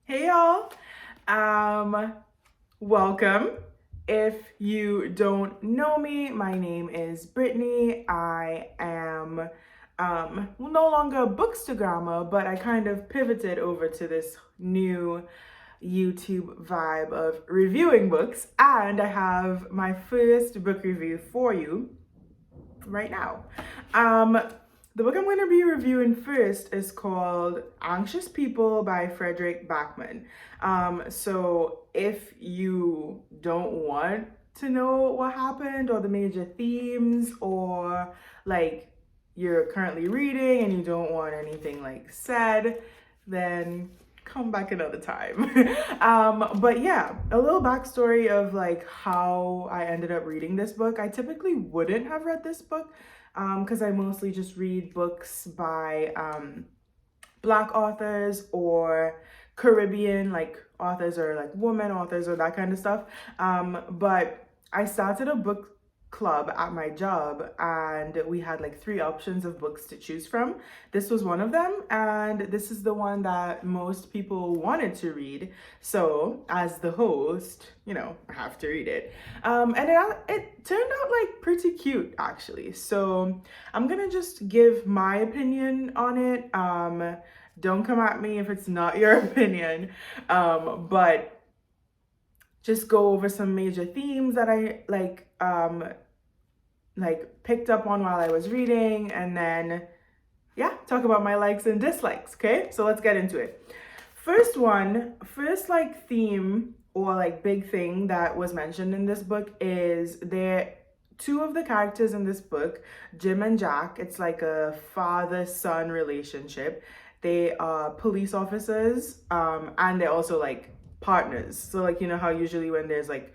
Hey y'all. Um Welcome. If you don't know me, my name is Brittany. I am no longer a bookstagrammer, but I kind of pivoted over to this new YouTube vibe of reviewing books, and I have my first book review for you right now. Um, the book I'm going to be reviewing first is called Anxious People by Fredrik Backman. So if you don't want to know what happened or the major themes, or like you're currently reading and you don't want anything like said, then come back another time. But yeah, a little backstory of like how I ended up reading this book. I typically wouldn't have read this book because I mostly just read books by Black authors or Caribbean like authors or like women authors or that kind of stuff. But I started a book club at my job, and we had like three options of books to choose from. This was one of them, and this is the one that most people wanted to read. So as the host, I have to read it. And it turned out like pretty cute actually. So I'm gonna just give my opinion on it. Don't come at me if it's not your opinion. But just go over some major themes that I like picked up on while I was reading, and then talk about my likes and dislikes. Okay, so let's get into it. First like theme or like big thing that was mentioned in this book is there two of the characters in this book, Jim and Jack. It's like a father-son relationship. They are police officers, and they're also like partners. So like how usually when there's like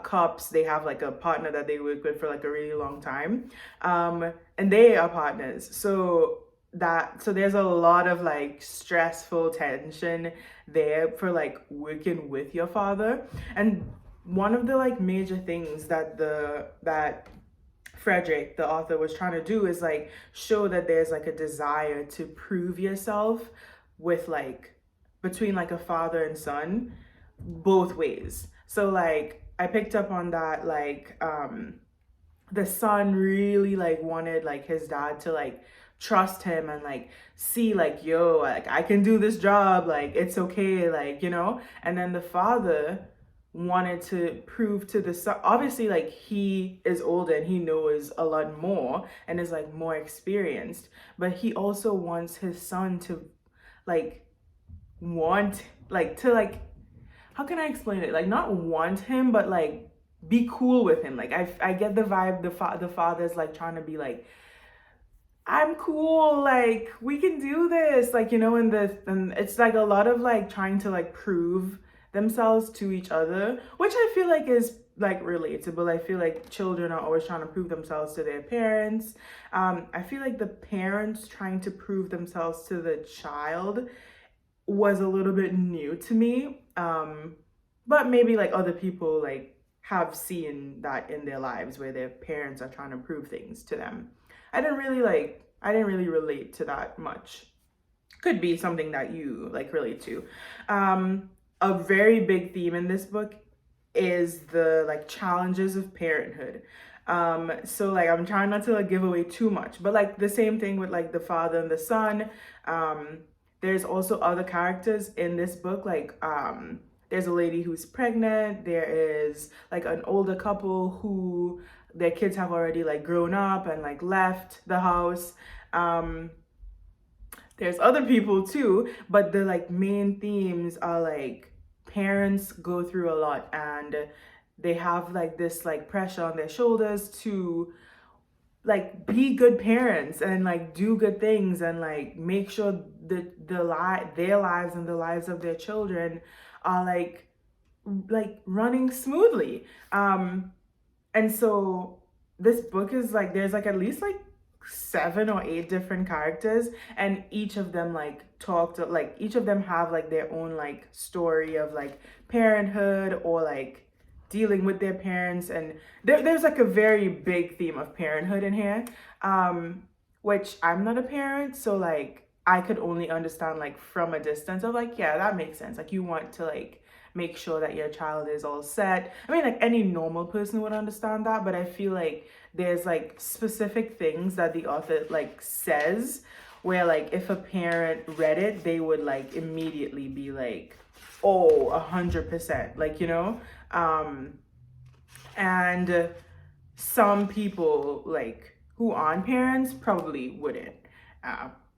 cops, they have like a partner that they work with for like a really long time, and they are partners. So there's a lot of like stressful tension there for like working with your father. And one of the like major things that Fredrik, the author, was trying to do is like show that there's like a desire to prove yourself with like between like a father and son both ways. So like I picked up on that, like the son really like wanted like his dad to like trust him and like see like, yo, like I can do this job, like it's okay, like and then the father wanted to prove to the son, obviously like he is older and he knows a lot more and is like more experienced, but he also wants his son to like want like to like, how can I explain it, like not want him but like be cool with him. Like I get the vibe the father's like trying to be like, I'm cool, like we can do this, like and it's like a lot of like trying to like prove themselves to each other, which I feel like is like relatable. I feel like children are always trying to prove themselves to their parents. I feel like the parents trying to prove themselves to the child was a little bit new to me. But maybe like other people like have seen that in their lives where their parents are trying to prove things to them. I didn't really relate to that much. Could be something that you like relate to. A very big theme in this book is the like challenges of parenthood. So like I'm trying not to like give away too much, but like the same thing with like the father and the son. There's also other characters in this book, like there's a lady who's pregnant. There is like an older couple who their kids have already like grown up and like left the house. There's other people too, but the like main themes are like parents go through a lot and they have like this like pressure on their shoulders to like be good parents and like do good things and like make sure that their lives and the lives of their children are like running smoothly. And so this book is like there's like at least like 7 or 8 different characters, and each of them each of them have like their own like story of like parenthood or like dealing with their parents. And there's like a very big theme of parenthood in here, which I'm not a parent, so like I could only understand like from a distance of like, yeah, that makes sense. Like you want to like make sure that your child is all set. I mean, like any normal person would understand that, but I feel like there's like specific things that the author like says where like if a parent read it, they would like immediately be like, oh, 100%, like, you know. And some people like who aren't parents probably wouldn't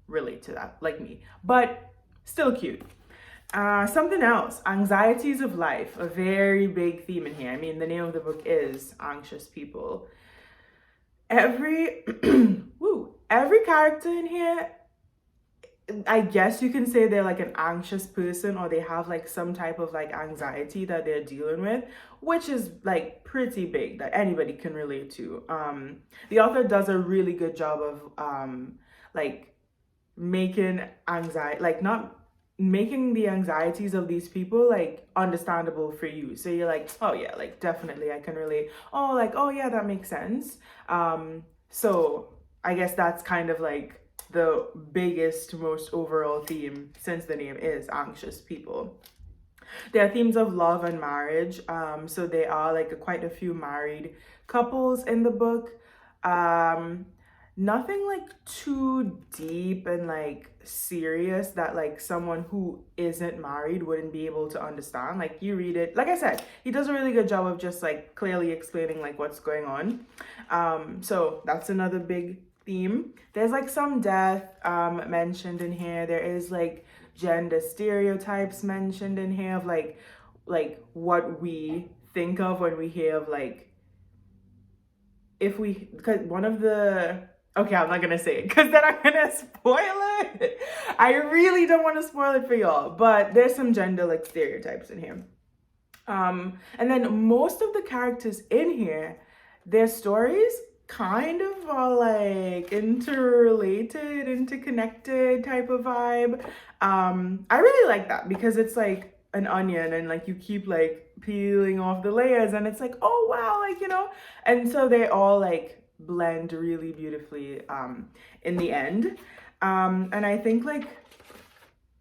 relate to that, like me, but still cute. Something else, anxieties of life, a very big theme in here. I mean, the name of the book is Anxious People. Every every character in here, I guess you can say they're like an anxious person, or they have like some type of like anxiety that they're dealing with, which is like pretty big that anybody can relate to. The author does a really good job of like making anxiety, like not making the anxieties of these people like understandable for you. So you're like, oh yeah, like definitely I can relate. Oh, like, oh yeah, that makes sense. So I guess that's kind of like the biggest, most overall theme, since the name is Anxious People. There are themes of love and marriage. So there are like quite a few married couples in the book. Nothing like too deep and like serious that like someone who isn't married wouldn't be able to understand. Like you read it, like I said, he does a really good job of just like clearly explaining like what's going on. So that's another big theme. There's like some death mentioned in here. There is like gender stereotypes mentioned in here of like what we think of when we hear of like, if we, because one of the, okay, I'm not gonna say it because then I'm gonna spoil it. I really don't want to spoil it for y'all, but there's some gender like stereotypes in here. And then most of the characters in here, their stories kind of are like interrelated, interconnected type of vibe. I really like that because it's like an onion and like you keep like peeling off the layers and it's like, oh wow, like, you know, and so they all like blend really beautifully in the end. And I think like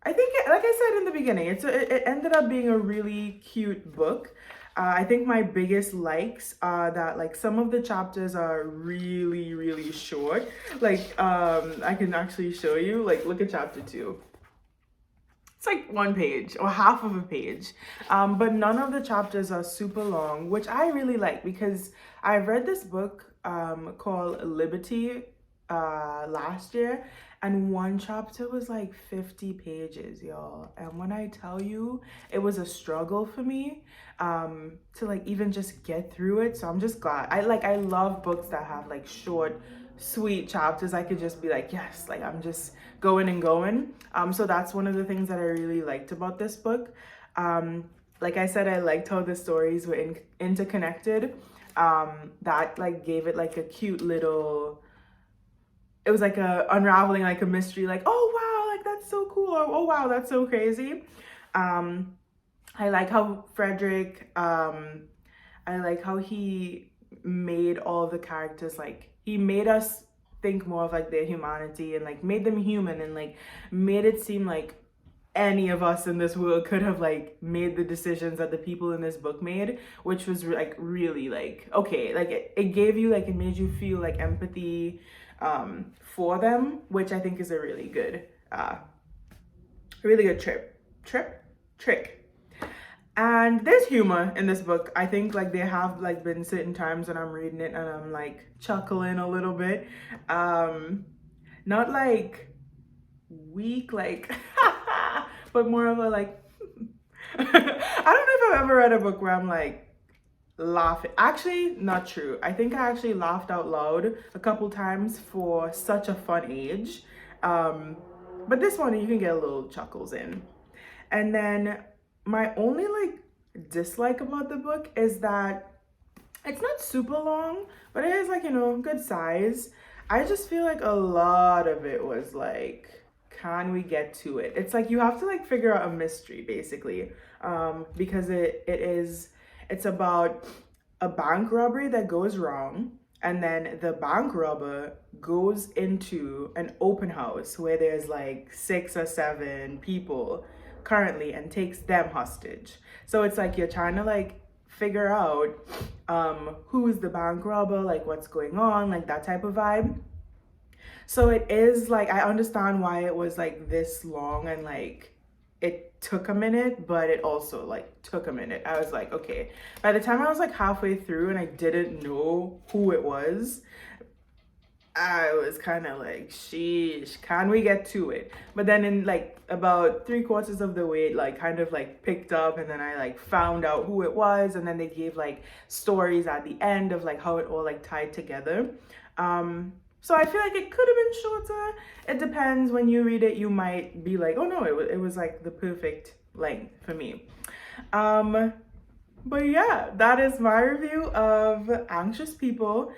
I said in the beginning, it ended up being a really cute book. I think my biggest likes are that like some of the chapters are really, really short. Like I can actually show you, like look at chapter 2. It's like 1 page or half of a page. But none of the chapters are super long, which I really like because I read this book called Liberty last year, and one chapter was like 50 pages, y'all. And when I tell you, it was a struggle for me to like even just get through it. So I'm just glad. I love books that have like short, sweet chapters. I could just be like, yes, like I'm just going and going. So that's one of the things that I really liked about this book. Like I said, I liked how the stories were interconnected. That like gave it like a cute little, it was like a unraveling, like a mystery, like, oh wow, like that's so cool, or oh wow, that's so crazy. I like how Fredrik, I like how he made all the characters, like he made us think more of like their humanity and like made them human and like made it seem like any of us in this world could have like made the decisions that the people in this book made, which was like really like, okay, like it gave you like, it made you feel like empathy for them, which I think is a really good trick. And there's humor in this book. I think like there have like been certain times when I'm reading it and I'm like chuckling a little bit. Not like weak, like but more of a like I don't know if I've ever read a book where I'm like laughing. Actually, not true. I think I actually laughed out loud a couple times for such a fun age. But this one you can get a little chuckles in. And then my only like dislike about the book is that it's not super long, but it is like, you know, good size. I just feel like a lot of it was like, can we get to it? It's like you have to like figure out a mystery basically, because it's about a bank robbery that goes wrong, and then the bank robber goes into an open house where there's like 6 or 7 people currently and takes them hostage. So it's like you're trying to like figure out who's the bank robber, like what's going on, like that type of vibe. So it is like, I understand why it was like this long and like it took a minute, but it also like took a minute. I was like, okay. By the time I was like halfway through and I didn't know who it was, I was kind of like, sheesh, can we get to it? But then in like about 3/4 of the way, it like kind of like picked up, and then I like found out who it was, and then they gave like stories at the end of like how it all like tied together. So I feel like it could have been shorter. It depends. When you read it, you might be like, oh no, it was like the perfect length for me. But yeah, that is my review of Anxious People.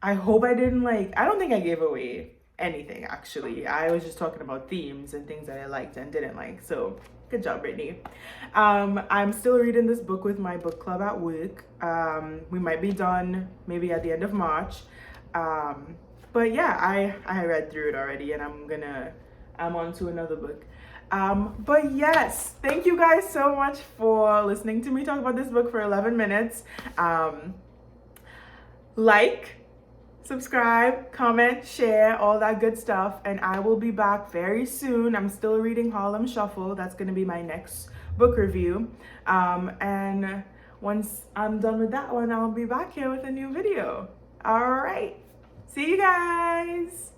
I hope I didn't like, I don't think I gave away anything actually. I was just talking about themes and things that I liked and didn't like. So good job, Brittany. I'm still reading this book with my book club at work. We might be done maybe at the end of March. But yeah, I read through it already, and I'm on to another book. But yes, thank you guys so much for listening to me talk about this book for 11 minutes. Like, subscribe, comment, share, all that good stuff, and I will be back very soon. I'm still reading Harlem Shuffle. That's going to be my next book review. And once I'm done with that one, I'll be back here with a new video. All right. See you guys.